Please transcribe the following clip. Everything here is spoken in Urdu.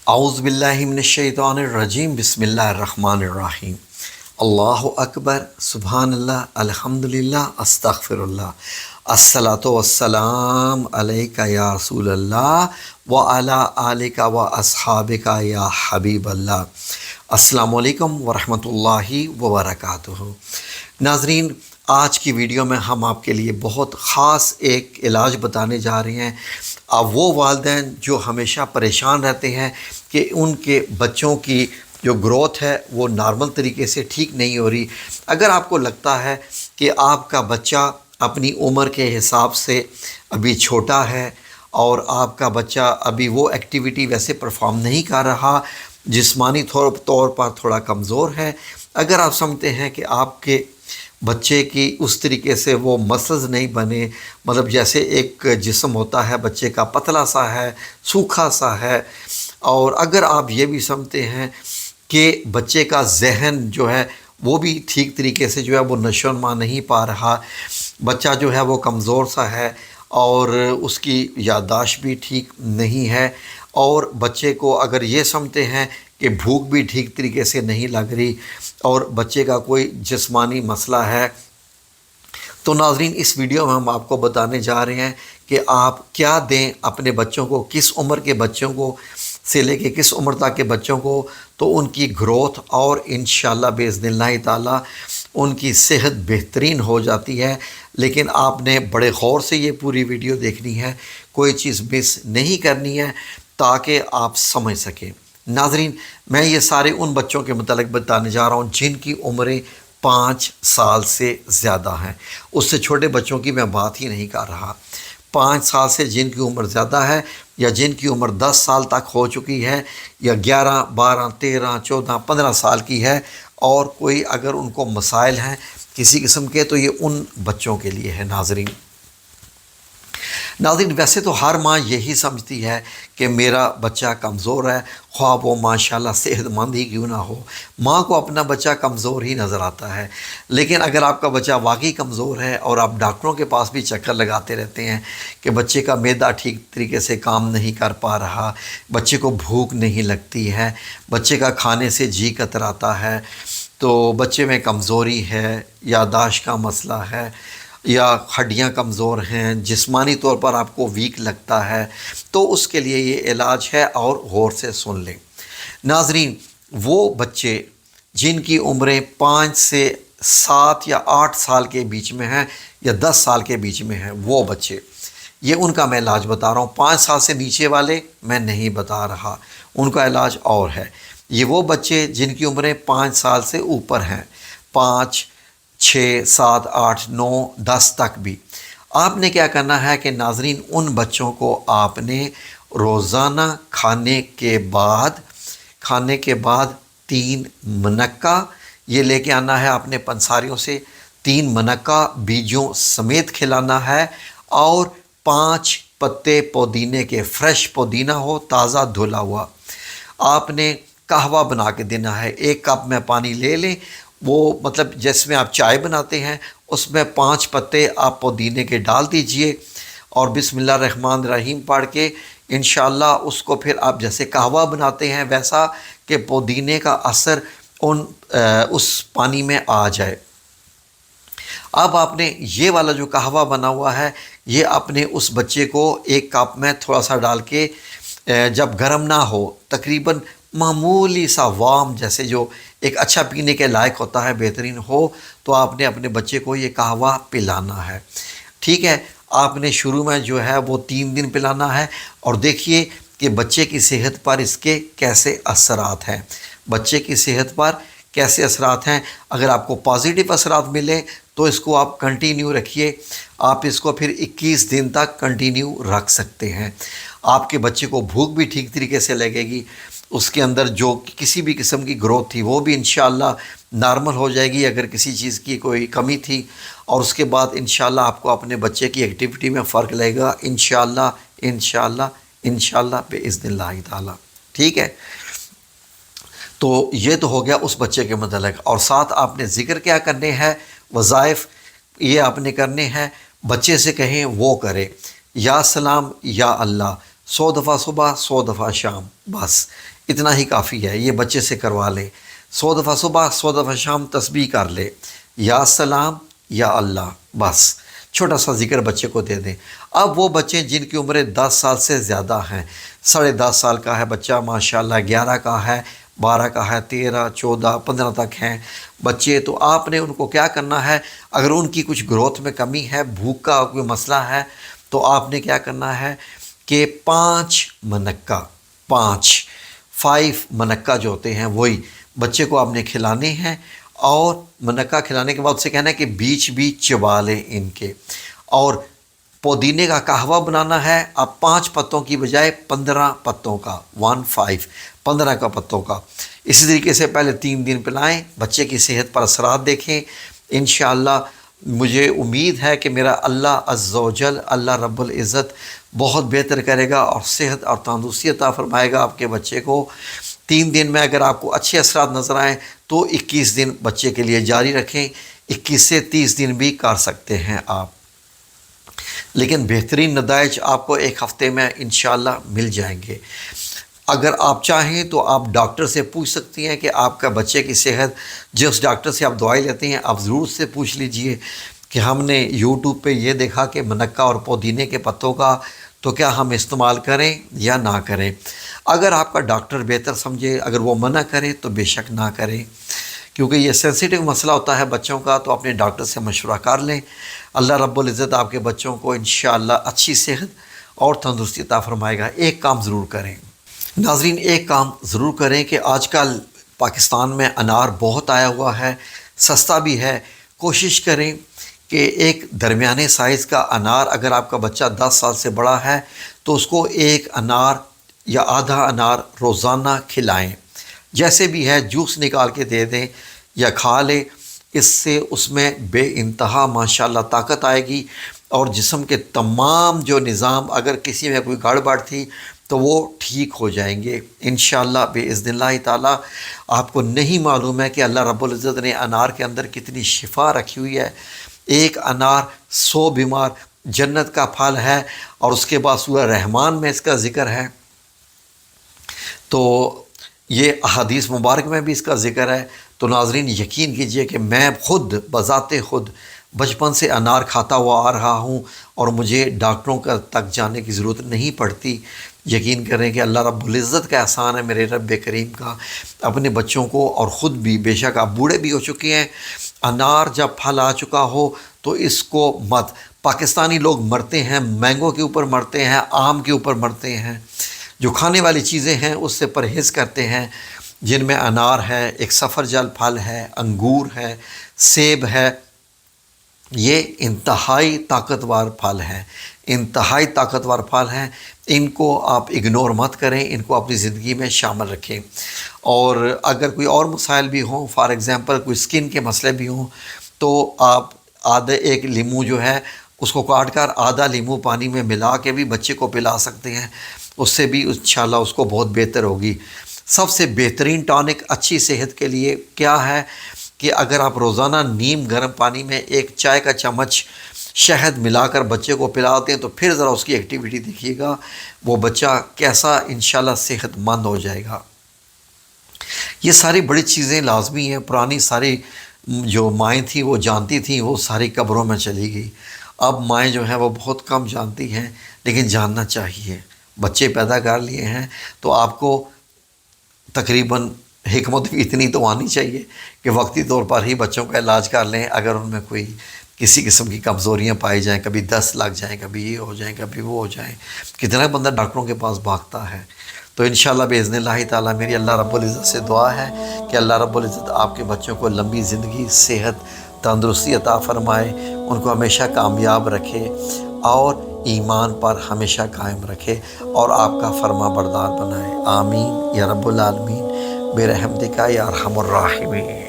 اعوذ باللہ من الشیطان الرجیم بسم اللہ الرحمن الرحیم۔ اللہ اکبر، سبحان اللہ، الحمدللہ، استغفر اللہ، الصلاۃ والسلام علیک یا رسول اللہ وعلی آلک و اصحابک یا حبیب اللہ۔ السلام علیکم ورحمۃ اللہ وبرکاتہ۔ ناظرین، آج کی ویڈیو میں ہم آپ کے لیے بہت خاص ایک علاج بتانے جا رہے ہیں۔ اب وہ والدین جو ہمیشہ پریشان رہتے ہیں کہ ان کے بچوں کی جو گروتھ ہے وہ نارمل طریقے سے ٹھیک نہیں ہو رہی، اگر آپ کو لگتا ہے کہ آپ کا بچہ اپنی عمر کے حساب سے ابھی چھوٹا ہے اور آپ کا بچہ ابھی وہ ایکٹیویٹی ویسے پرفارم نہیں کر رہا، جسمانی طور پر تھوڑا کمزور ہے، اگر آپ سمجھتے ہیں کہ آپ کے بچے کی اس طریقے سے وہ مسلز نہیں بنے، مطلب جیسے ایک جسم ہوتا ہے بچے کا پتلا سا ہے، سوکھا سا ہے، اور اگر آپ یہ بھی سمجھتے ہیں کہ بچے کا ذہن جو ہے وہ بھی ٹھیک طریقے سے جو ہے وہ نشو و نما نہیں پا رہا، بچہ جو ہے وہ کمزور سا ہے اور اس کی یادداشت بھی ٹھیک نہیں ہے، اور بچے کو اگر یہ سمجھتے ہیں کہ بھوک بھی ٹھیک طریقے سے نہیں لگ رہی اور بچے کا کوئی جسمانی مسئلہ ہے، تو ناظرین اس ویڈیو میں ہم آپ کو بتانے جا رہے ہیں کہ آپ کیا دیں اپنے بچوں کو، کس عمر کے بچوں کو سے لے کے کس عمر تک کے بچوں کو، تو ان کی گروتھ اور انشاءاللہ باذن اللہ تعالی ان کی صحت بہترین ہو جاتی ہے۔ لیکن آپ نے بڑے غور سے یہ پوری ویڈیو دیکھنی ہے، کوئی چیز مس نہیں کرنی ہے تاکہ آپ سمجھ سکیں۔ ناظرین، میں یہ سارے ان بچوں کے متعلق بتانے جا رہا ہوں جن کی عمریں 5 سال سے زیادہ ہیں، اس سے چھوٹے بچوں کی میں بات ہی نہیں کر رہا۔ 5 سال سے جن کی عمر زیادہ ہے یا جن کی عمر 10 سال تک ہو چکی ہے یا 11، 12، 13، 14، 15 سال کی ہے، اور کوئی اگر ان کو مسائل ہیں کسی قسم کے، تو یہ ان بچوں کے لیے ہے۔ ناظرین ویسے تو ہر ماں یہی سمجھتی ہے کہ میرا بچہ کمزور ہے، خواہ وہ ماشاءاللہ صحت مند ہی کیوں نہ ہو، ماں کو اپنا بچہ کمزور ہی نظر آتا ہے۔ لیکن اگر آپ کا بچہ واقعی کمزور ہے اور آپ ڈاکٹروں کے پاس بھی چکر لگاتے رہتے ہیں کہ بچے کا معدہ ٹھیک طریقے سے کام نہیں کر پا رہا، بچے کو بھوک نہیں لگتی ہے، بچے کا کھانے سے جی کتراتا ہے، تو بچے میں کمزوری ہے، یادداشت کا مسئلہ ہے، یا ہڈیاں کمزور ہیں، جسمانی طور پر آپ کو ویک لگتا ہے، تو اس کے لیے یہ علاج ہے، اور غور سے سن لیں۔ ناظرین، وہ بچے جن کی عمریں 5 سے 7 یا 8 سال کے بیچ میں ہیں یا 10 سال کے بیچ میں ہیں، وہ بچے، یہ ان کا میں علاج بتا رہا ہوں۔ 5 سال سے نیچے والے میں نہیں بتا رہا، ان کا علاج اور ہے۔ یہ وہ بچے جن کی عمریں 5 سال سے اوپر ہیں، 5، 6، 7، 8، 9، 10 تک بھی، آپ نے کیا کرنا ہے کہ ناظرین ان بچوں کو آپ نے روزانہ کھانے کے بعد 3 منقع یہ لے کے آنا ہے اپنے پنساریوں سے، 3 منقع بیجوں سمیت کھلانا ہے، اور 5 پتے پودینے کے، فریش پودینہ ہو، تازہ دھلا ہوا، آپ نے قہوہ بنا کے دینا ہے۔ 1 کپ میں پانی لے لیں، وہ مطلب جس میں آپ چائے بناتے ہیں اس میں 5 پتے آپ پودینے کے ڈال دیجئے، اور بسم اللہ الرحمن الرحیم پڑھ کے انشاءاللہ اس کو پھر آپ جیسے قہوہ بناتے ہیں ویسا کہ پودینے کا اثر اس پانی میں آ جائے۔ اب آپ نے یہ والا جو قہوہ بنا ہوا ہے یہ اپنے اس بچے کو 1 کپ میں تھوڑا سا ڈال کے، جب گرم نہ ہو، تقریباً معمولی سا وارم، جیسے جو ایک اچھا پینے کے لائق ہوتا ہے، بہترین ہو، تو آپ نے اپنے بچے کو یہ قہوہ پلانا ہے۔ ٹھیک ہے، آپ نے شروع میں جو ہے وہ 3 دن پلانا ہے، اور دیکھیے کہ بچے کی صحت پر اس کے کیسے اثرات ہیں، بچے کی صحت پر کیسے اثرات ہیں۔ اگر آپ کو پازیٹیو اثرات ملے تو اس کو آپ کنٹینیو رکھیے، آپ اس کو پھر 21 دن تک کنٹینیو رکھ سکتے ہیں۔ آپ کے بچے کو بھوک بھی ٹھیک طریقے سے لگے گی، اس کے اندر جو کسی بھی قسم کی گروتھ تھی وہ بھی انشاءاللہ نارمل ہو جائے گی اگر کسی چیز کی کوئی کمی تھی، اور اس کے بعد انشاءاللہ آپ کو اپنے بچے کی ایکٹیویٹی میں فرق لگے گا، انشاءاللہ انشاءاللہ انشاءاللہ باذن اللہ تعالی۔ ٹھیک ہے، تو یہ تو ہو گیا اس بچے کے متعلق، اور ساتھ آپ نے ذکر کیا کرنے ہیں، وظائف یہ آپ نے کرنے ہیں، بچے سے کہیں وہ کرے، یا سلام یا اللہ، 100 دفعہ صبح 100 دفعہ شام، بس اتنا ہی کافی ہے، یہ بچے سے کروا لے۔ 100 دفعہ صبح 100 دفعہ شام تسبیح کر لے، یا سلام یا اللہ، بس چھوٹا سا ذکر بچے کو دے دیں۔ اب وہ بچے جن کی عمریں 10 سال سے زیادہ ہیں، 10.5 سال کا ہے بچہ ماشاءاللہ، 11 کا ہے، 12 کا ہے، 13، 14، 15 تک ہیں بچے، تو آپ نے ان کو کیا کرنا ہے، اگر ان کی کچھ گروتھ میں کمی ہے، بھوک کا کوئی مسئلہ ہے، تو آپ نے کیا کرنا ہے کہ 5 منقہ، 5 منقہ جو ہوتے ہیں وہی بچے کو آپ نے کھلانے ہیں، اور منقہ کھلانے کے بعد اسے کہنا ہے کہ بیچ چبا لیں ان کے، اور پودینے کا قہوہ بنانا ہے اب 5 پتوں کی بجائے 15 پتوں کا، 15 کا پتوں کا۔ اسی طریقے سے پہلے 3 دن پلائیں، بچے کی صحت پر اثرات دیکھیں، انشاءاللہ مجھے امید ہے کہ میرا اللہ عز و جل، اللہ رب العزت بہت بہتر کرے گا اور صحت اور تندرستی عطا فرمائے گا آپ کے بچے کو۔ 3 دن میں اگر آپ کو اچھے اثرات نظر آئیں تو 21 دن بچے کے لیے جاری رکھیں، 21 سے 30 دن بھی کر سکتے ہیں آپ، لیکن بہترین نتائج آپ کو 1 ہفتے میں انشاءاللہ مل جائیں گے۔ اگر آپ چاہیں تو آپ ڈاکٹر سے پوچھ سکتی ہیں کہ آپ کا بچے کی صحت، جس ڈاکٹر سے آپ دوائی لیتے ہیں آپ ضرور سے پوچھ لیجئے کہ ہم نے یوٹیوب پہ یہ دیکھا کہ منقہ اور پودینے کے پتوں کا، تو کیا ہم استعمال کریں یا نہ کریں۔ اگر آپ کا ڈاکٹر بہتر سمجھے، اگر وہ منع کرے تو بے شک نہ کریں، کیونکہ یہ سینسیٹیو مسئلہ ہوتا ہے بچوں کا، تو اپنے ڈاکٹر سے مشورہ کر لیں۔ اللہ رب العزت آپ کے بچوں کو انشاءاللہ اچھی صحت اور تندرستی عطا فرمائے گا۔ ایک کام ضرور کریں ناظرین، ایک کام ضرور کریں کہ آج کل پاکستان میں انار بہت آیا ہوا ہے، سستا بھی ہے، کوشش کریں کہ ایک درمیانے سائز کا انار، اگر آپ کا بچہ 10 سال سے بڑا ہے تو اس کو 1 انار یا آدھا انار روزانہ کھلائیں، جیسے بھی ہے جوس نکال کے دے دیں یا کھا لے، اس سے اس میں بے انتہا ماشاءاللہ طاقت آئے گی، اور جسم کے تمام جو نظام اگر کسی میں کوئی گڑبڑ تھی تو وہ ٹھیک ہو جائیں گے انشاءاللہ باذن اللہ تعالی۔ آپ کو نہیں معلوم ہے کہ اللہ رب العزت نے انار کے اندر کتنی شفا رکھی ہوئی ہے۔ 1 انار 100 بیمار، جنت کا پھل ہے، اور اس کے بعد سورہ رحمان میں اس کا ذکر ہے، تو یہ احادیث مبارک میں بھی اس کا ذکر ہے۔ تو ناظرین یقین کیجئے کہ میں خود بذات خود بچپن سے انار کھاتا ہوا آ رہا ہوں، اور مجھے ڈاکٹروں کا تک جانے کی ضرورت نہیں پڑتی۔ یقین کریں کہ اللہ رب العزت کا احسان ہے میرے رب کریم کا، اپنے بچوں کو اور خود بھی، بے شک آپ بوڑھے بھی ہو چکے ہیں، انار جب پھل آ چکا ہو تو اس کو مت۔ پاکستانی لوگ مرتے ہیں مینگو کے اوپر، مرتے ہیں آم کے اوپر، مرتے ہیں، جو کھانے والی چیزیں ہیں اس سے پرہیز کرتے ہیں، جن میں انار ہے، ایک سفر جل پھل ہے، انگور ہے، سیب ہے، یہ انتہائی طاقتور پھل ہیں، انتہائی طاقتور پھل ہیں، ان کو آپ اگنور مت کریں، ان کو اپنی زندگی میں شامل رکھیں۔ اور اگر کوئی اور مسائل بھی ہوں، فار ایگزامپل کوئی سکن کے مسئلے بھی ہوں، تو آپ ایک لیمو جو ہے اس کو کاٹ کر آدھا لیمو پانی میں ملا کے بھی بچے کو پلا سکتے ہیں، اس سے بھی انشاءاللہ اس کو بہت بہتر ہوگی۔ سب سے بہترین ٹانک اچھی صحت کے لیے کیا ہے کہ اگر آپ روزانہ نیم گرم پانی میں 1 چائے کا چمچ شہد ملا کر بچے کو پلاتے ہیں، تو پھر ذرا اس کی ایکٹیویٹی دیکھیے گا، وہ بچہ کیسا انشاءاللہ صحت مند ہو جائے گا۔ یہ ساری بڑی چیزیں لازمی ہیں، پرانی ساری جو مائیں تھیں وہ جانتی تھیں، وہ ساری قبروں میں چلی گئی۔ اب مائیں جو ہیں وہ بہت کم جانتی ہیں، لیکن جاننا چاہیے۔ بچے پیدا کر لیے ہیں تو آپ کو تقریباً حکمت بھی اتنی تو آنی چاہیے کہ وقتی طور پر ہی بچوں کا علاج کر لیں، اگر ان میں کوئی کسی قسم کی کمزوریاں پائی جائیں، کبھی دست لگ جائیں، کبھی یہ ہو جائیں، کبھی وہ ہو جائیں، کتنا بندہ ڈاکٹروں کے پاس بھاگتا ہے۔ تو انشاءاللہ باذن اللہ تعالیٰ میری اللہ رب العزت سے دعا ہے کہ اللہ رب العزت آپ کے بچوں کو لمبی زندگی، صحت، تندرستی عطا فرمائے، ان کو ہمیشہ کامیاب رکھے اور ایمان پر ہمیشہ قائم رکھے، اور آپ کا فرما بردار بنائے۔ آمین یا رب العالمین برحمتک یا ارحم الراحمین۔